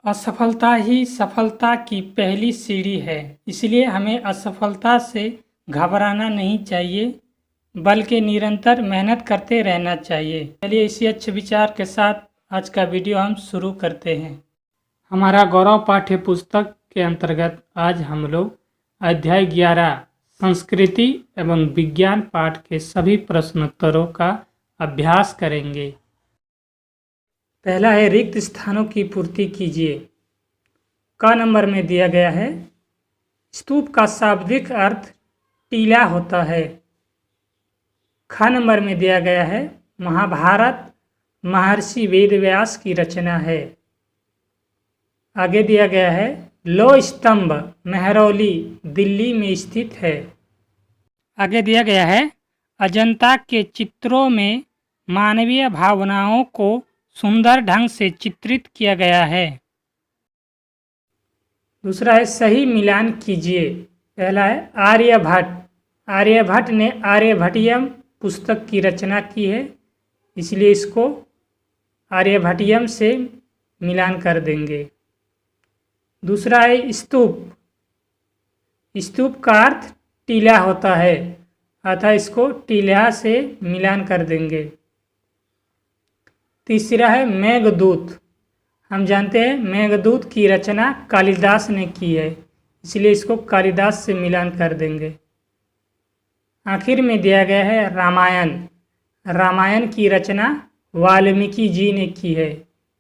असफलता ही सफलता की पहली सीढ़ी है, इसलिए हमें असफलता से घबराना नहीं चाहिए, बल्कि निरंतर मेहनत करते रहना चाहिए। चलिए इसी अच्छे विचार के साथ आज का वीडियो हम शुरू करते हैं। हमारा गौरव पाठ्य पुस्तक के अंतर्गत आज हम लोग अध्याय 11 संस्कृति एवं विज्ञान पाठ के सभी प्रश्नोत्तरों का अभ्यास करेंगे। पहला है रिक्त स्थानों की पूर्ति कीजिए। क नंबर में दिया गया है स्तूप का शाब्दिक अर्थ टीला होता है। ख नंबर में दिया गया है महाभारत महर्षि वेदव्यास की रचना है। आगे दिया गया है लोह स्तंभ मेहरौली दिल्ली में स्थित है। आगे दिया गया है अजंता के चित्रों में मानवीय भावनाओं को सुंदर ढंग से चित्रित किया गया है। दूसरा है सही मिलान कीजिए। पहला है आर्यभट्ट। आर्यभट्ट ने आर्यभट्टियम पुस्तक की रचना की है, इसलिए इसको आर्यभट्टियम से मिलान कर देंगे। दूसरा है स्तूप। स्तूप का अर्थ टीला होता है, अतः इसको टीला से मिलान कर देंगे। तीसरा है मेघदूत। हम जानते हैं मेघदूत की रचना कालिदास ने की है, इसलिए इसको कालिदास से मिलान कर देंगे। आखिर में दिया गया है रामायण। रामायण की रचना वाल्मीकि जी ने की है,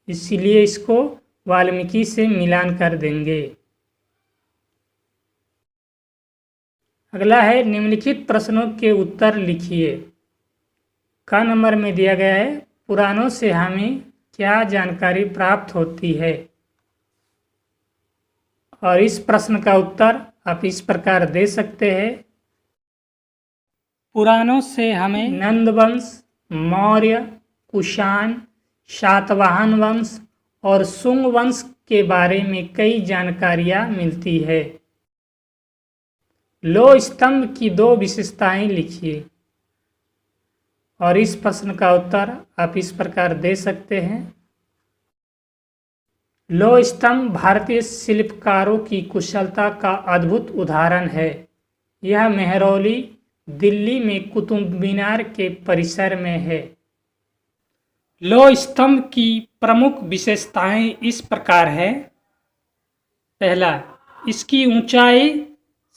इसलिए इसको वाल्मीकि से मिलान कर देंगे। अगला है निम्नलिखित प्रश्नों के उत्तर लिखिए। क नंबर में दिया गया है पुराणों से हमें क्या जानकारी प्राप्त होती है, और इस प्रश्न का उत्तर आप इस प्रकार दे सकते हैं। पुराणों से हमें नंद वंश, मौर्य, कुषाण, सातवाहन वंश और शुंग वंश के बारे में कई जानकारियां मिलती है। लोह स्तंभ की 2 विशेषताएं लिखिए, और इस प्रश्न का उत्तर आप इस प्रकार दे सकते हैं। लोह स्तंभ भारतीय शिल्पकारों की कुशलता का अद्भुत उदाहरण है। यह मेहरौली दिल्ली में कुतुब मीनार के परिसर में है। लोह स्तंभ की प्रमुख विशेषताएं इस प्रकार है। पहला, इसकी ऊंचाई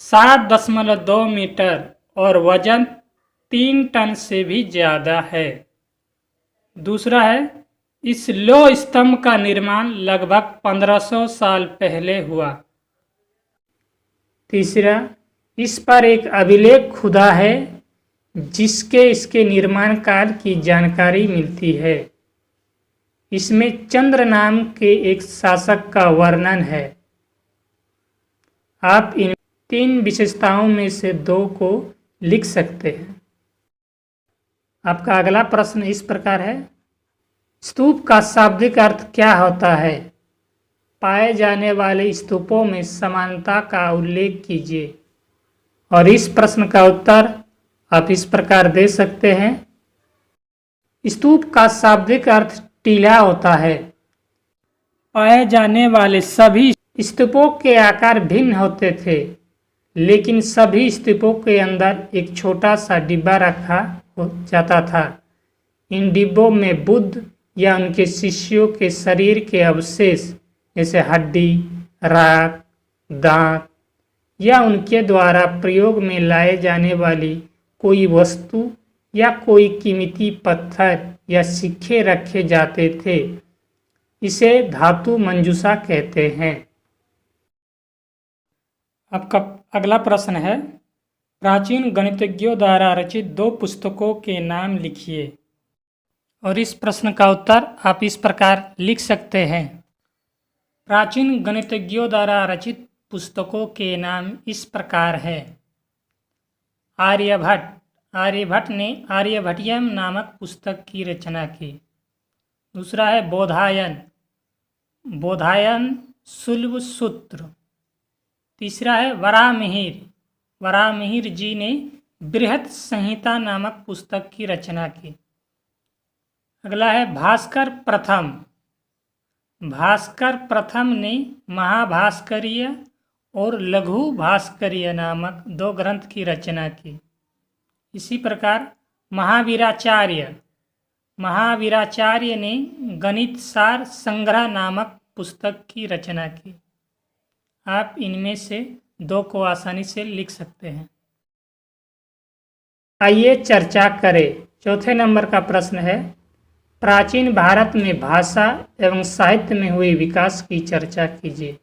7.2 मीटर और वजन 3 टन से भी ज़्यादा है। दूसरा है इस लोह स्तंभ का निर्माण लगभग 1500 साल पहले हुआ। तीसरा, इस पर एक अभिलेख खुदा है जिसके इसके निर्माण काल की जानकारी मिलती है। इसमें चंद्र नाम के एक शासक का वर्णन है। आप इन 3 विशेषताओं में से 2 को लिख सकते हैं। आपका अगला प्रश्न इस प्रकार है स्तूप का शाब्दिक अर्थ क्या होता है? पाए जाने वाले स्तूपों में समानता का उल्लेख कीजिए, और इस प्रश्न का उत्तर आप इस प्रकार दे सकते हैं। स्तूप का शाब्दिक अर्थ टीला होता है। पाए जाने वाले सभी स्तूपों के आकार भिन्न होते थे, लेकिन सभी स्तूपों के अंदर एक छोटा सा डिब्बा रखा जाता था। इन डिब्बों में बुद्ध या उनके शिष्यों के शरीर के अवशेष जैसे हड्डी, राख, दांत या उनके द्वारा प्रयोग में लाए जाने वाली कोई वस्तु या कोई कीमती पत्थर या सिक्के रखे जाते थे। इसे धातु मंजूषा कहते हैं। आपका अगला प्रश्न है प्राचीन गणितज्ञों द्वारा रचित 2 पुस्तकों के नाम लिखिए, और इस प्रश्न का उत्तर आप इस प्रकार लिख सकते हैं। प्राचीन गणितज्ञों द्वारा रचित पुस्तकों के नाम इस प्रकार है। आर्यभट्ट। आर्यभट्ट ने आर्यभट्टियम नामक पुस्तक की रचना की। दूसरा है बोधायन। बोधायन शुल्ब सूत्र। तीसरा है वराहमिहिर। वराहमिहिर जी ने बृहत संहिता नामक पुस्तक की रचना की। अगला है भास्कर प्रथम। भास्कर प्रथम ने महाभास्करीय और लघु भास्करीय नामक 2 ग्रंथ की रचना की। इसी प्रकार महावीराचार्य ने गणित सार संग्रह नामक पुस्तक की रचना की। आप इनमें से 2 को आसानी से लिख सकते हैं। आइए चर्चा करें। चौथे नंबर का प्रश्न है, प्राचीन भारत में भाषा एवं साहित्य में हुए विकास की चर्चा कीजिए।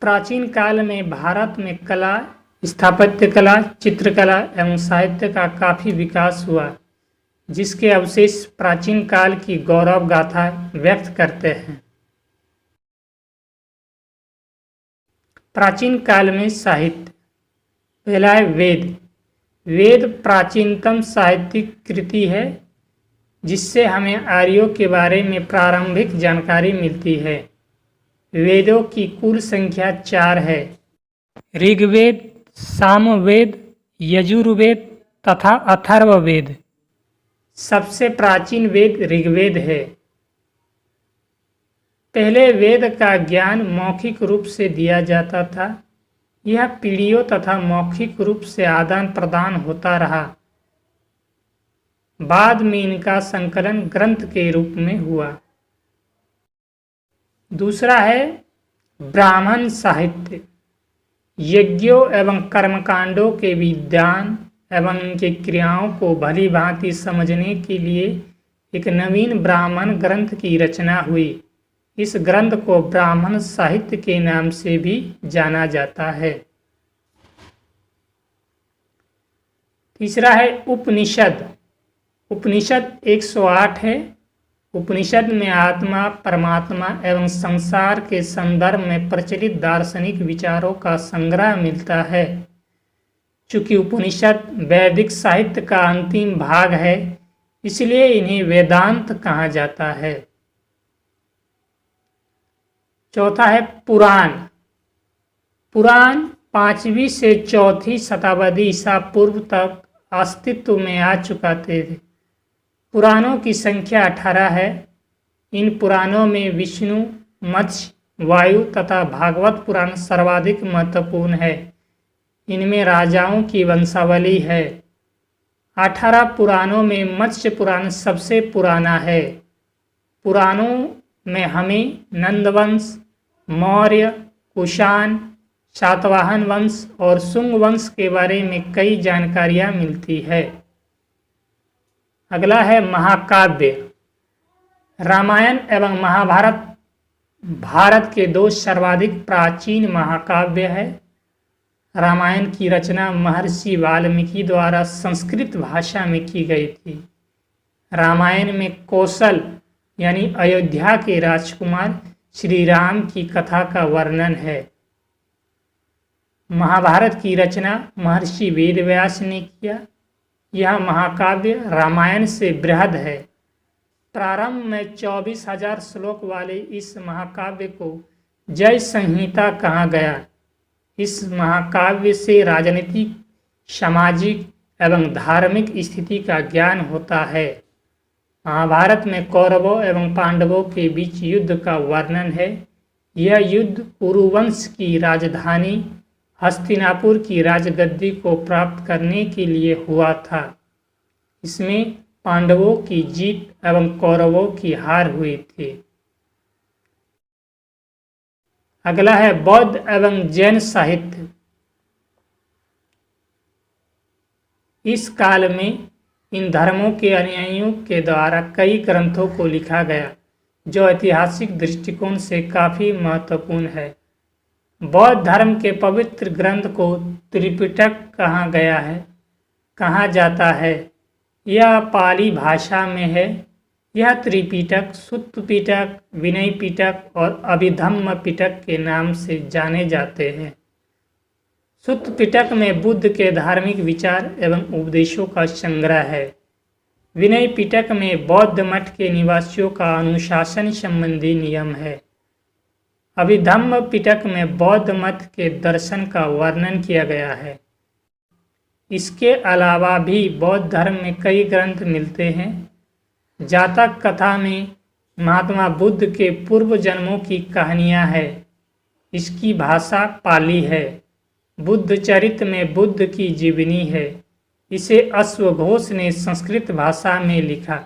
प्राचीन काल में भारत में कला, स्थापत्य कला, चित्रकला एवं साहित्य का काफी विकास हुआ, जिसके अवशेष प्राचीन काल की गौरव गाथा व्यक्त करते हैं। प्राचीन काल में साहित्य। पहला है वेद। वेद प्राचीनतम साहित्यिक कृति है, जिससे हमें आर्यों के बारे में प्रारंभिक जानकारी मिलती है। वेदों की कुल संख्या 4 है: ऋग्वेद, सामवेद, यजुर्वेद तथा अथर्ववेद। सबसे प्राचीन वेद ऋग्वेद है। पहले वेद का ज्ञान मौखिक रूप से दिया जाता था। यह पीढ़ियों तथा मौखिक रूप से आदान प्रदान होता रहा। बाद में इनका संकलन ग्रंथ के रूप में हुआ। दूसरा है ब्राह्मण साहित्य। यज्ञों एवं कर्मकांडों के विधान एवं उनकी क्रियाओं को भली भांति समझने के लिए एक नवीन ब्राह्मण ग्रंथ की रचना हुई। इस ग्रंथ को ब्राह्मण साहित्य के नाम से भी जाना जाता है। तीसरा है उपनिषद। उपनिषद 108 है। उपनिषद में आत्मा, परमात्मा एवं संसार के संदर्भ में प्रचलित दार्शनिक विचारों का संग्रह मिलता है। चूंकि उपनिषद वैदिक साहित्य का अंतिम भाग है, इसलिए इन्हें वेदांत कहा जाता है। चौथा है पुराण। पुराण 5वीं से 4वीं शताब्दी ईसा पूर्व तक अस्तित्व में आ चुका थे। पुराणों की संख्या 18 है। इन पुराणों में विष्णु, मत्स्य, वायु तथा भागवत पुराण सर्वाधिक महत्वपूर्ण है। इनमें राजाओं की वंशावली है। 18 पुराणों में मत्स्य पुराण सबसे पुराना है। पुराणों में हमें नंदवंश, मौर्य, कुषाण, सातवाहन वंश और शुंग वंश के बारे में कई जानकारियां मिलती है। अगला है महाकाव्य। रामायण एवं महाभारत भारत के 2 सर्वाधिक प्राचीन महाकाव्य है। रामायण की रचना महर्षि वाल्मीकि द्वारा संस्कृत भाषा में की गई थी। रामायण में कौशल यानी अयोध्या के राजकुमार श्री राम की कथा का वर्णन है। महाभारत की रचना महर्षि वेदव्यास ने किया। यह महाकाव्य रामायण से बृहद है। प्रारंभ में 24,000 श्लोक वाले इस महाकाव्य को जय संहिता कहा गया। इस महाकाव्य से राजनीतिक, सामाजिक एवं धार्मिक स्थिति का ज्ञान होता है। महाभारत में कौरवों एवं पांडवों के बीच युद्ध का वर्णन है। यह युद्ध कुरुवंश की राजधानी हस्तिनापुर की राजगद्दी को प्राप्त करने के लिए हुआ था। इसमें पांडवों की जीत एवं कौरवों की हार हुई थी। अगला है बौद्ध एवं जैन साहित्य। इस काल में इन धर्मों के अनुयायियों के द्वारा कई ग्रंथों को लिखा गया, जो ऐतिहासिक दृष्टिकोण से काफ़ी महत्वपूर्ण है। बौद्ध धर्म के पवित्र ग्रंथ को त्रिपिटक कहा जाता है। यह पाली भाषा में है। यह त्रिपिटक सुत्त पिटक, विनय पिटक और अभिधम्म पिटक के नाम से जाने जाते हैं। सुत्त पिटक में बुद्ध के धार्मिक विचार एवं उपदेशों का संग्रह है। विनय पिटक में बौद्ध मठ के निवासियों का अनुशासन संबंधी नियम है। अभिधम्म पिटक में बौद्ध मत के दर्शन का वर्णन किया गया है। इसके अलावा भी बौद्ध धर्म में कई ग्रंथ मिलते हैं। जातक कथा में महात्मा बुद्ध के पूर्व जन्मों की कहानियाँ है। इसकी भाषा पाली है। बुद्ध चरित में बुद्ध की जीवनी है। इसे अश्वघोष ने संस्कृत भाषा में लिखा।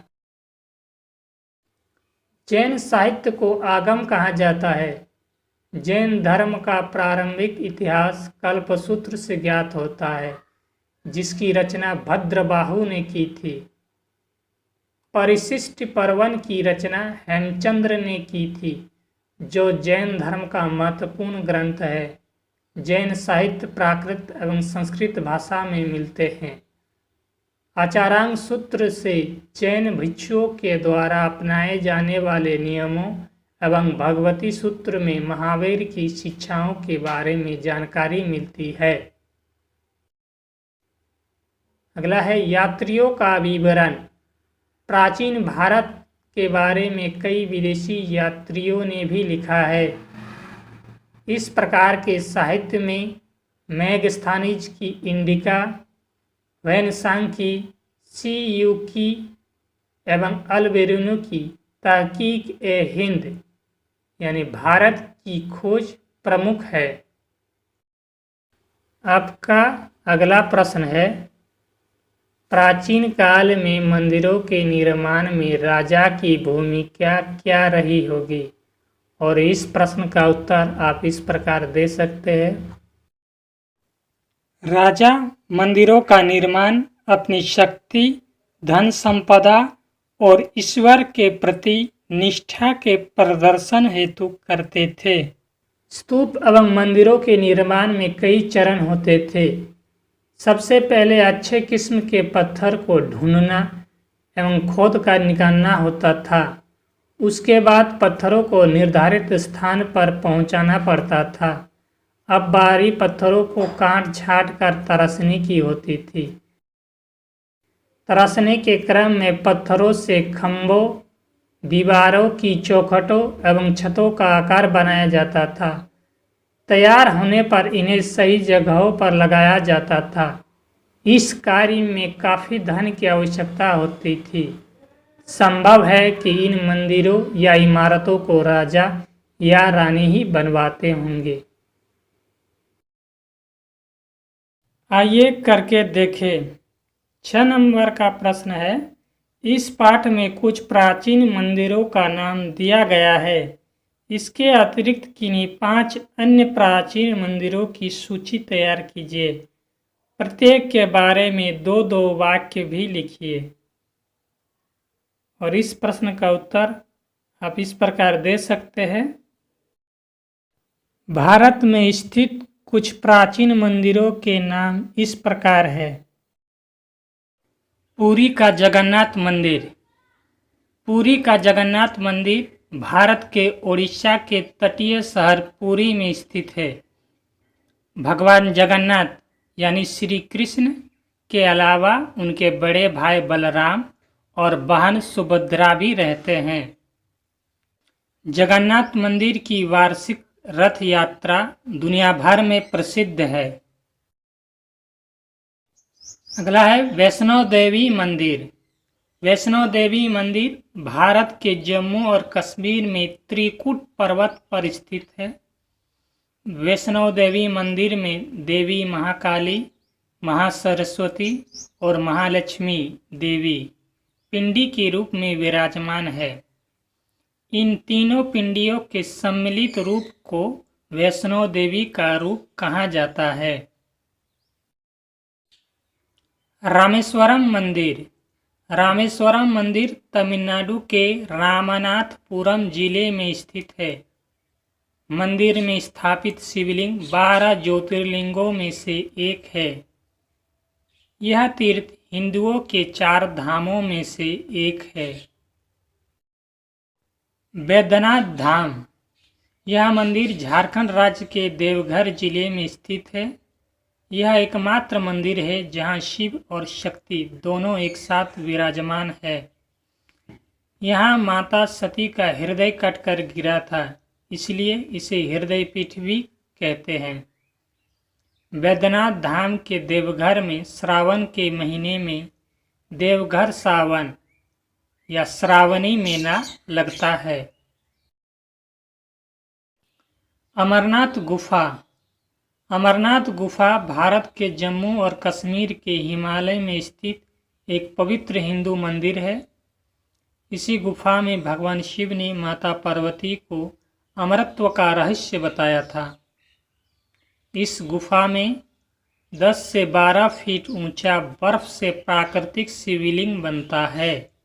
जैन साहित्य को आगम कहा जाता है। जैन धर्म का प्रारंभिक इतिहास कल्पसूत्र से ज्ञात होता है, जिसकी रचना भद्रबाहु ने की थी। परिशिष्ट पर्वन की रचना हेमचंद्र ने की थी, जो जैन धर्म का महत्वपूर्ण ग्रंथ है। जैन साहित्य प्राकृत एवं संस्कृत भाषा में मिलते हैं। आचारांग सूत्र से जैन भिक्षुओं के द्वारा अपनाए जाने वाले नियमों एवं भगवती सूत्र में महावीर की शिक्षाओं के बारे में जानकारी मिलती है। अगला है यात्रियों का विवरण। प्राचीन भारत के बारे में कई विदेशी यात्रियों ने भी लिखा है। इस प्रकार के साहित्य में मैगस्थानीज की इंडिका, वैनसांग की सी यू की एवं अल्बेरिनो की तहकीक ए हिंद यानी भारत की खोज प्रमुख है। आपका अगला प्रश्न है, प्राचीन काल में मंदिरों के निर्माण में राजा की भूमिका क्या रही होगी? और इस प्रश्न का उत्तर आप इस प्रकार दे सकते हैं। राजा मंदिरों का निर्माण अपनी शक्ति, धन संपदा और ईश्वर के प्रति निष्ठा के प्रदर्शन हेतु करते थे। स्तूप एवं मंदिरों के निर्माण में कई चरण होते थे। सबसे पहले अच्छे किस्म के पत्थर को ढूंढना एवं खोद कर निकालना होता था। उसके बाद पत्थरों को निर्धारित स्थान पर पहुंचाना पड़ता था। अब बाहरी पत्थरों को काट छाट कर तराशने की होती थी। तराशने के क्रम में पत्थरों से खंभों, दीवारों की चौखटों एवं छतों का आकार बनाया जाता था। तैयार होने पर इन्हें सही जगहों पर लगाया जाता था। इस कार्य में काफ़ी धन की आवश्यकता होती थी। संभव है कि इन मंदिरों या इमारतों को राजा या रानी ही बनवाते होंगे। आइए करके देखें। 6 नंबर का प्रश्न है, इस पाठ में कुछ प्राचीन मंदिरों का नाम दिया गया है। इसके अतिरिक्त किन्हीं 5 अन्य प्राचीन मंदिरों की सूची तैयार कीजिए। प्रत्येक के बारे में 2-2 वाक्य भी लिखिए। और इस प्रश्न का उत्तर आप इस प्रकार दे सकते हैं। भारत में स्थित कुछ प्राचीन मंदिरों के नाम इस प्रकार है। पुरी का जगन्नाथ मंदिर। पुरी का जगन्नाथ मंदिर भारत के ओडिशा के तटीय शहर पुरी में स्थित है। भगवान जगन्नाथ यानी श्री कृष्ण के अलावा उनके बड़े भाई बलराम और बहन सुभद्रा भी रहते हैं। जगन्नाथ मंदिर की वार्षिक रथ यात्रा दुनिया भर में प्रसिद्ध है। अगला है वैष्णो देवी मंदिर। वैष्णो देवी मंदिर भारत के जम्मू और कश्मीर में त्रिकुट पर्वत पर स्थित है। वैष्णो देवी मंदिर में देवी महाकाली, महासरस्वती और महालक्ष्मी देवी पिंडी के रूप में विराजमान है। इन तीनों पिंडियों के सम्मिलित रूप को वैष्णो देवी का रूप कहा जाता है। रामेश्वरम मंदिर। रामेश्वरम मंदिर तमिलनाडु के रामनाथपुरम जिले में स्थित है। मंदिर में स्थापित शिवलिंग 12 ज्योतिर्लिंगों में से एक है। यह तीर्थ हिंदुओं के 4 धामों में से एक है। बैद्यनाथ धाम। यह मंदिर झारखंड राज्य के देवघर जिले में स्थित है। यह एकमात्र मंदिर है जहां शिव और शक्ति दोनों एक साथ विराजमान है। यहाँ माता सती का हृदय कटकर गिरा था, इसलिए इसे हृदय पीठ भी कहते हैं। बैद्यनाथ धाम के देवघर में श्रावण के महीने में देवघर सावन या श्रावणी मेला लगता है। अमरनाथ गुफा। अमरनाथ गुफा भारत के जम्मू और कश्मीर के हिमालय में स्थित एक पवित्र हिंदू मंदिर है। इसी गुफा में भगवान शिव ने माता पार्वती को अमरत्व का रहस्य बताया था। इस गुफा में 10 से 12 फीट ऊंचा बर्फ से प्राकृतिक शिवलिंग बनता है।